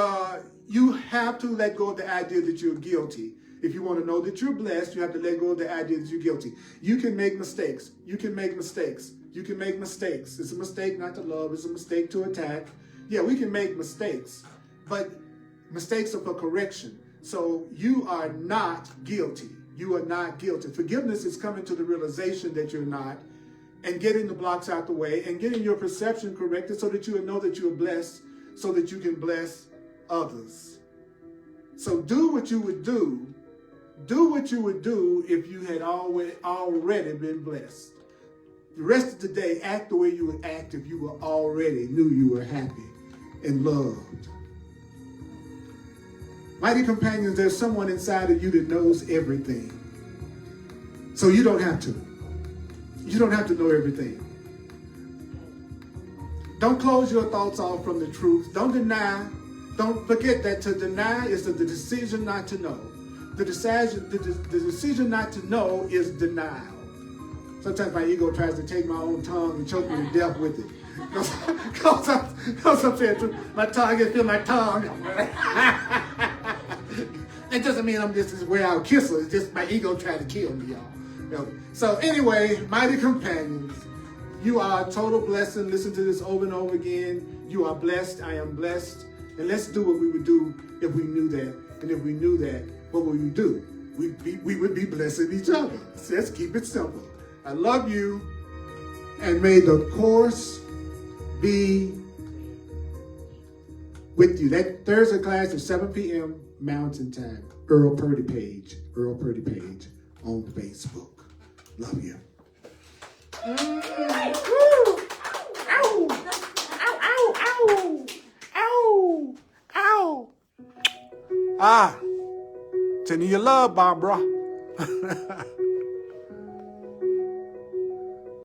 you have to let go of the idea that you're guilty. If you want to know that you're blessed, you have to let go of the idea that you're guilty. You can make mistakes. You can make mistakes. You can make mistakes. It's a mistake not to love. It's a mistake to attack. Yeah, we can make mistakes, but mistakes are for correction. So you are not guilty. You are not guilty. Forgiveness is coming to the realization that you're not, and getting the blocks out the way, and getting your perception corrected so that you will know that you are blessed, so that you can bless others. So do what you would do. Do what you would do if you had already been blessed. The rest of the day, act the way you would act if you were already knew you were happy and loved. Mighty companions, there's someone inside of you that knows everything. So you don't have to. You don't have to know everything. Don't close your thoughts off from the truth. Don't deny. Don't forget that to deny is the decision not to know. The decision not to know is denial. Sometimes my ego tries to take my own tongue and choke me to death with it. Because I'm saying truth. My tongue, I can feel my tongue. It doesn't mean I'm just where I'll kiss her. It's just my ego trying to kill me, y'all. So anyway, mighty companions, you are a total blessing. Listen to this over and over again. You are blessed. I am blessed. And let's do what we would do if we knew that. And if we knew that, what would we do? We would be blessing each other. So let's keep it simple. I love you. And may the Course be with you. That Thursday class is 7 p.m. Mountain Time. Earl Purdy page on Facebook. Love you. Ow! Ow! Ow! Ow! Ow! Ow! Ah! Sending you love, Barbara.